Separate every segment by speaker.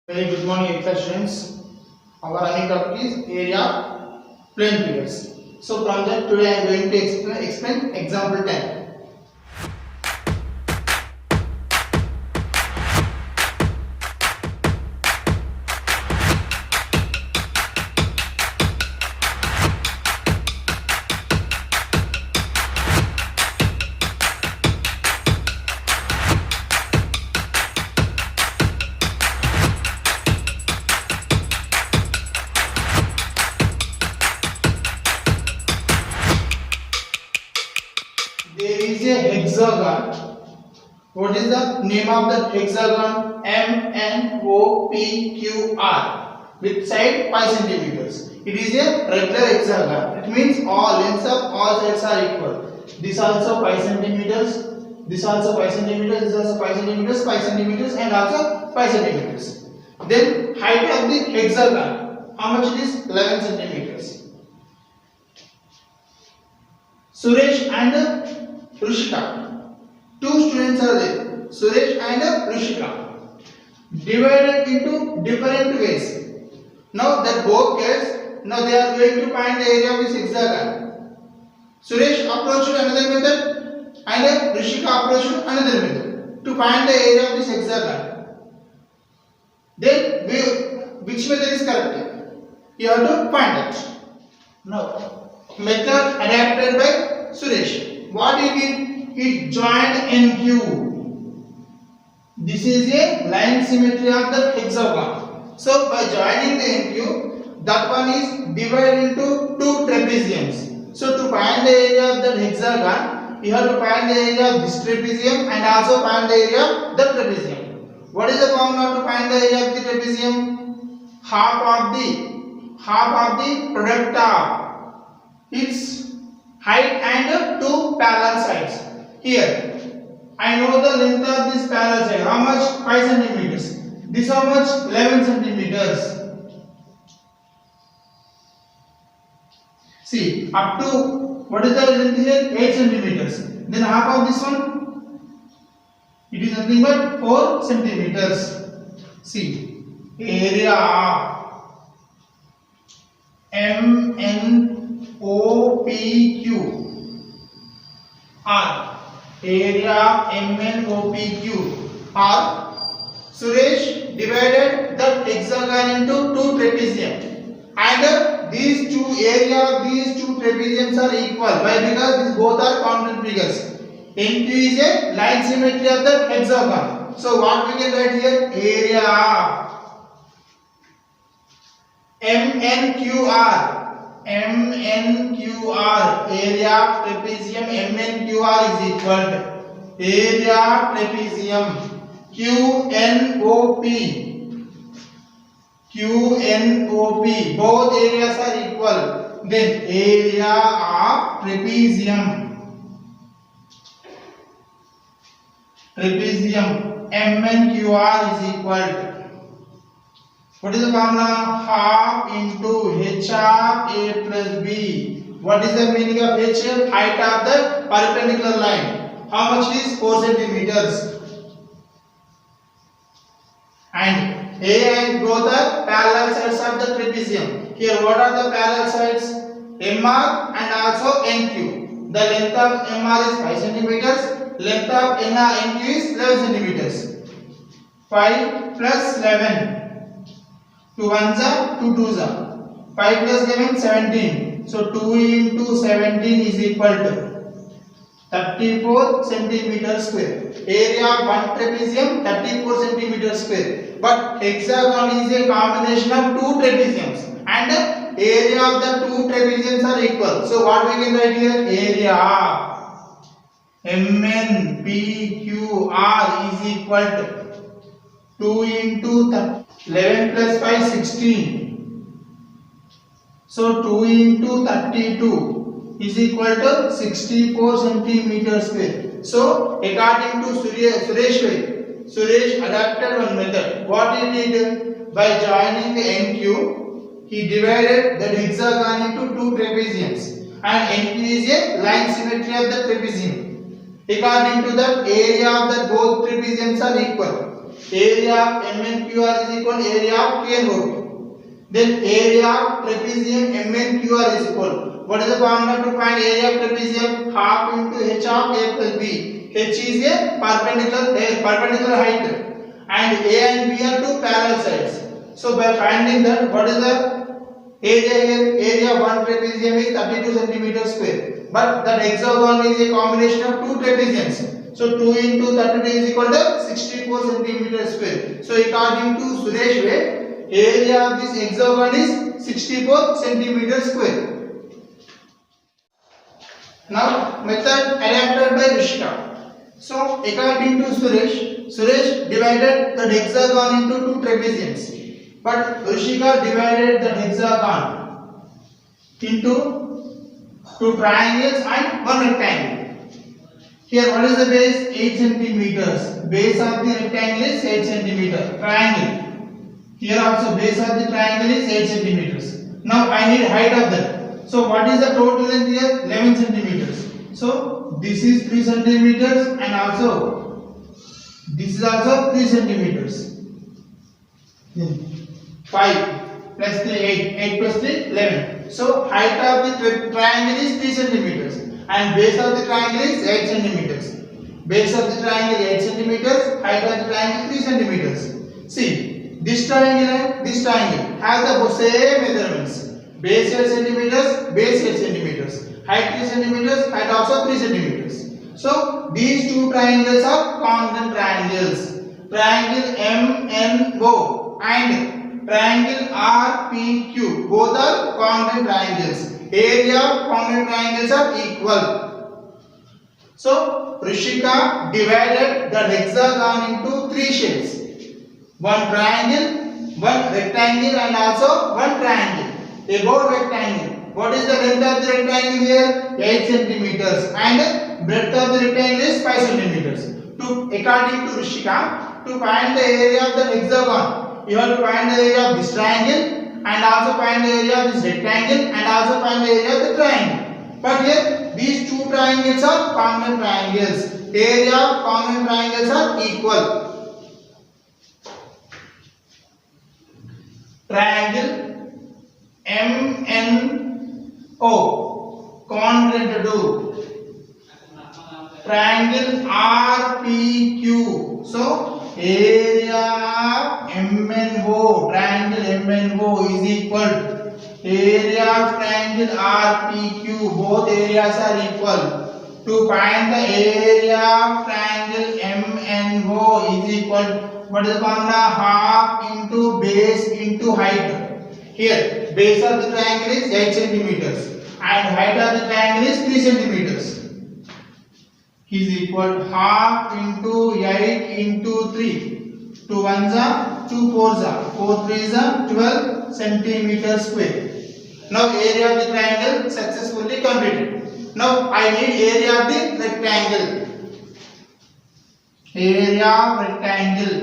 Speaker 1: Very good morning, 8th class students. Our running topic is area plane figures. So from that today I am going to explain example 10. There is a hexagon. What is the name of the hexagon? MNOPQR with side 5 centimeters. It is a regular hexagon. It means all lengths of all sides are equal. This also 5 centimeters. This also 5 centimeters. This also 5 centimeters. 5 centimeters and also 5 centimeters. Then height of the hexagon. How much it is? 11 centimeters. Suresh and Rushika. Two students are there. Suresh and Rushika. Divided into different ways. Now that both guys, now they are going to find the area of this hexagon. Suresh approached another method and Rushika approached another method to find the area of this hexagon. Then which method is correct? You have to find it. Now method adapted by Suresh. What he did? He joined NQ. This is a line symmetry of the hexagon. So by joining the NQ, that one is divided into two trapeziums. So to find the area of the hexagon, you have to find the area of this trapezium and also find the area of the trapezium. What is the formula to find the area of the trapezium? Half of the product of its height and two parallel sides. Here, I know the length of this parallel side. How much? 5 centimeters. This how much? 11 centimeters. See, up to what is the length here? 8 centimeters. Then half of this one? It is nothing but 4 centimeters. See, area MNOPQ R. Area MNOPQ R. Suresh divided the hexagon into two trapezium, and these two trapeziums are equal. Why? Because these both are constant figures. NQ is a line symmetry of the hexagon. So what we can write here? Area MNQR. Area trapezium MNQR is equal to area trapezium QNOP. Both areas are equal. Then area of trapezium MNQR is equal to, what is the formula? Half into h of a plus b. What is the meaning of h? Height of the perpendicular line. How much is 4 centimeters? And a and both are parallel sides of the trapezium. Here, what are the parallel sides? MR and also NQ. The length of MR is 5 centimeters. Length of NQ is 11 centimeters. 5 plus 11. 2 ones are 2 twos are 5 plus 11 17. So 2 into 17 is equal to 34 centimeter square. Area of one trapezium 34 centimeter square. But hexagon is a combination of two trapeziums and area of the two trapeziums are equal. So what we can write here? Area MNPQR is equal to 2 into 11 plus 5 16. So 2 into 32 is equal to 64 centimeter square. So according to Suresh adapted one method. What he did? By joining the NQ, he divided the hexagon into two trapeziums, and NQ is a line symmetry of the trapezium. According to that, area of the both trapeziums are equal. area of MNQR is equal to area of PNOP. Then area of trapezium MNQR is equal. What is the formula to find area of trapezium? Half into h of a plus b. H is a perpendicular height, and a and b are two parallel sides. So by finding that, what is the area here? Area of one trapezium is 32 centimeters square. But that hexagon is a combination of two trapeziums. So 2 into 32 is equal to 64 centimeters square. So according to Suresh way, area of this hexagon is 64 centimeters square. Now method adapted by Rishika. So according to Suresh divided the hexagon into two trapeziums. But Rishika divided the hexagon into two triangles and one rectangle. Here what is the base? 8 centimeters. Base of the rectangle is 8 centimeter. Triangle. Here also base of the triangle is 8 centimeters. Now I need height of that. So what is the total length here? 11 centimeters. So this is 3 centimeters and also this is also 3 centimeters. 5 plus 3 8. 8 plus 3 11. So height of the triangle is 3 centimeters and base of the triangle is 8 centimeters. Base of the triangle 8 centimeters, height of the triangle 3 centimeters. See, this triangle and this triangle have the same measurements. Base 8 centimeters, base 8 centimeters. Height 3 centimeters, height also 3 centimeters. So these two triangles are congruent triangles. Triangle MNO and triangle RPQ both are congruent triangles. Area of congruent triangles are equal. So Rishika divided the hexagon into three shapes. One triangle, one rectangle and also one triangle. Above rectangle. What is the length of the rectangle here? 8 centimeters and breadth of the rectangle is 5 centimeters. According to Rishika, to find the area of the hexagon, you have to find the area of this triangle and also find the area of this rectangle and also find the area of the triangle. But here these two triangles are congruent triangles. Area of congruent triangles are equal. Triangle MNO congruent to triangle RPQ. So area MNO, triangle MNO is equal to area of triangle RPQ. Both areas are equal. To find the area of triangle MNO is equal to, what is the formula? Half into base into height. Here base of the triangle is 8 centimeters and height of the triangle is 3 centimeters. Is equal to half into 8 into 3. 2 ones are 2 fours are 4 threes are 12 centimeters square. Now area of the triangle successfully completed. Now I need area of the rectangle. Area of rectangle.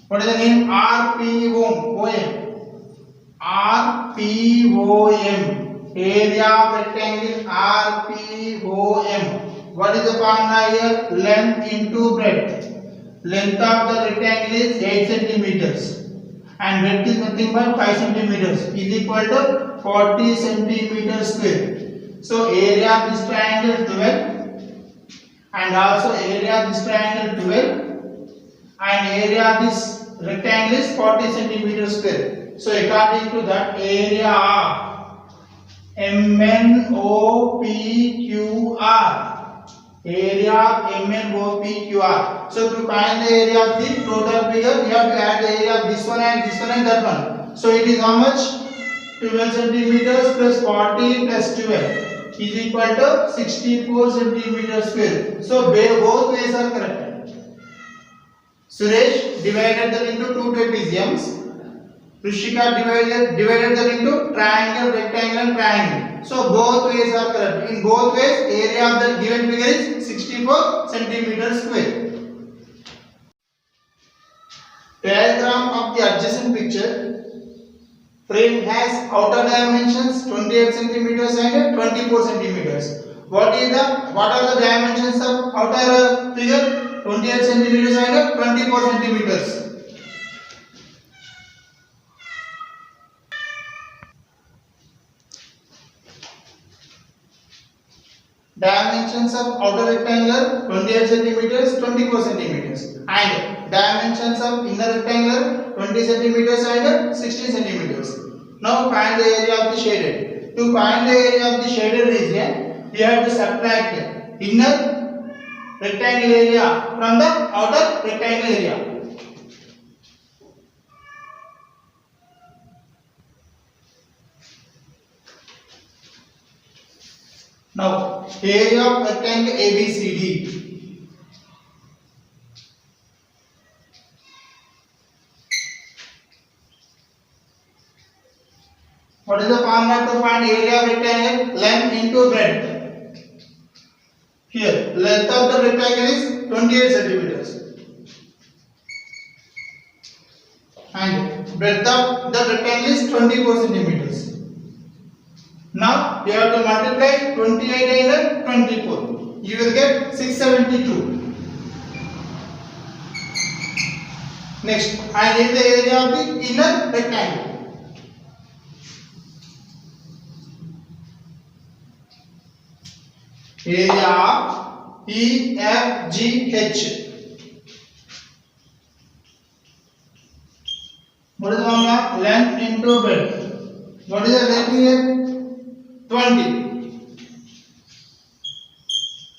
Speaker 1: What is the name? RPOM. RPOM. Area of rectangle RPOM. What is the formula here? Length into breadth. Length of the rectangle is 8 centimeters and breadth is nothing but 5 centimeters is equal to 40 centimeters square. So area of this triangle 12 and also area of this triangle 12 and area of this rectangle is 40 centimeters square. So according to that, area of MNOPQR. Area of MNOPQR. So to find the area of the total figure, we have to add the area of this one and that one. So it is how much? 12 centimeters plus 40 plus 12 is equal to 64 centimeters square. So both ways are correct. Suresh divided them into two trapeziums. Rishika divided them into triangle, rectangle and triangle. So both ways are correct. In both ways, area of the given figure is 64 centimeters square. Diagram of the adjacent picture. Frame has outer dimensions 28 centimeters and 24 centimeters. What are the dimensions of outer figure? 28 centimeters and 24 centimeters. Dimensions of outer rectangular 28 centimeters, 24 centimeters, and dimensions of inner rectangular 20 centimeters and 16 centimeters. Now find the area of the shaded. To find the area of the shaded region, we have to subtract inner rectangle area from the outer rectangle area. Now, area of rectangle ABCD. What is the formula to find area of rectangle? Length into breadth. Here, length of the rectangle is 28 centimeters. And breadth of the rectangle is 24 centimeters. Now we have to multiply 28 and 24. You will get 672. Next, I need the area of the inner rectangle. Area of EFGH. What is the formula? Length into breadth. What is the length here? 20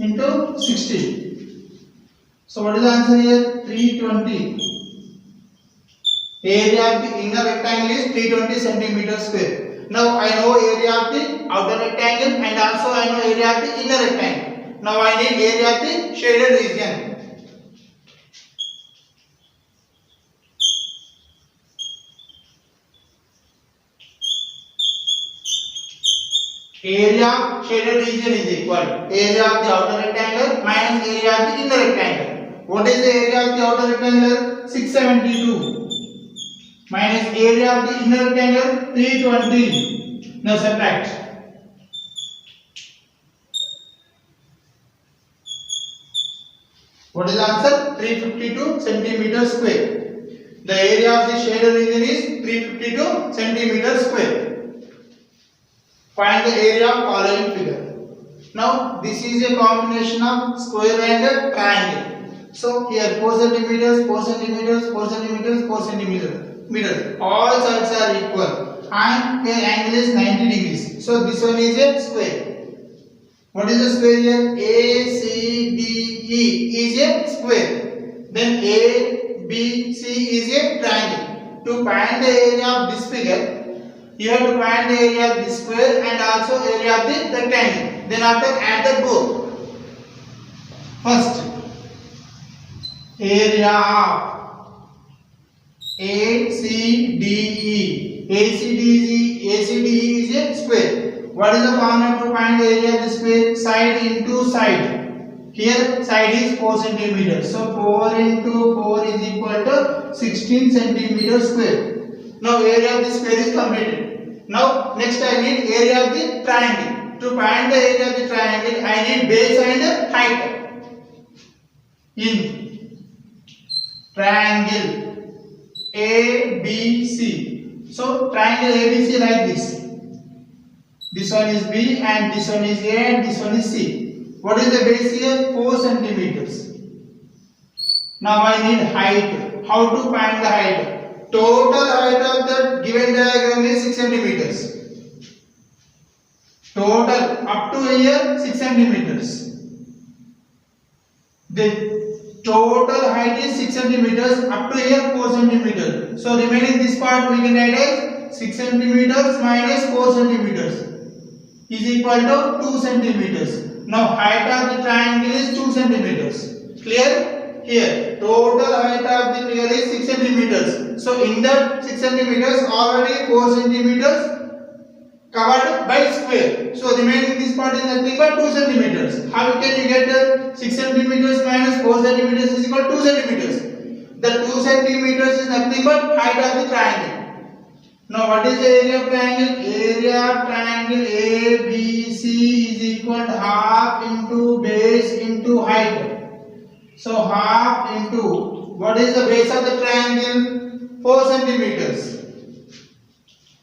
Speaker 1: into 60. So what is the answer here? 320. Area of the inner rectangle is 320 centimeters square. Now I know area of the outer rectangle and also I know area of the inner rectangle. Now I need area of the shaded region. Area of shaded region is equal area of the outer rectangle minus area of the inner rectangle. What is the area of the outer rectangle? 672 minus area of the inner rectangle 320. Now subtract. What is the answer? 352 centimeters square. The area of the shaded region is 352 centimeters square. Find the area of following figure. Now this is a combination of square and triangle. So here 4 centimeters, 4 centimeters, 4 centimeters, 4 centimeters. All sides are equal and the angle is 90 degrees. So this one is a square. What is the square here? ACDE is a square. Then ABC is a triangle. To find the area of this figure, you have to find the area of the square and also area of the rectangle. Then after add the both. First, area of ACDE. ACDE is a square. What is the formula to find the area of the square? Side into side. Here side is 4 centimeters. So 4 into 4 is equal to 16 centimeters square. Now area of the square is completed. Now next I need area of the triangle. To find the area of the triangle I need base and height. In triangle ABC. So triangle ABC like this. This one is B and this one is A and this one is C. What is the base here? 4 centimeters. Now I need height. How to find the height? Total height of the given diagram is 6 centimeters. Total up to here 6 centimeters. The total height is 6 centimeters, up to here 4 centimeters. So remaining this part we can write as 6 centimeters minus 4 centimeters is equal to 2 centimeters. Now height of the triangle is 2 centimeters. Clear? Here total height of the figure is 6 centimeters. So in that 6 centimeters already 4 centimeters covered by square. So remaining this part is nothing but 2 centimeters. How can you get 6 centimeters minus 4 centimeters is equal to 2 centimeters? The 2 centimeters is nothing but height of the triangle. Now what is the area of triangle? Area of triangle ABC is equal to half into base into height. So half into what is the base of the triangle? 4 centimeters.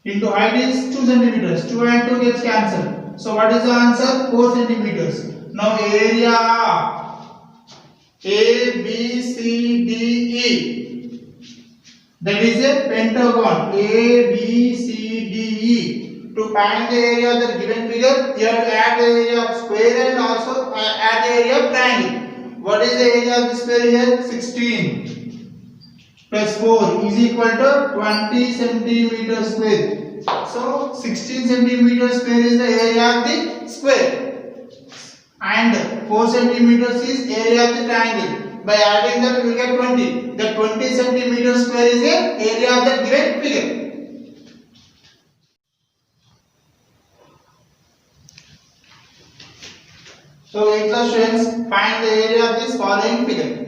Speaker 1: Into height is 2 centimeters. 2 and 2 gets cancelled. So what is the answer? 4 centimeters. Now area A, B, C, D, E. That is a pentagon. A, B, C, D, E. To find the area of the given figure, you have to add the area of square and also add the area of triangle. What is the area of the square here? 16 plus 4 is equal to 20 centimeter square. So 16 centimeter square is the area of the square, and 4 centimeters is area of the triangle. By adding that, we will get 20. The 20 centimeter square is the area of the given figure. So 8th class students, find the area of this following figure.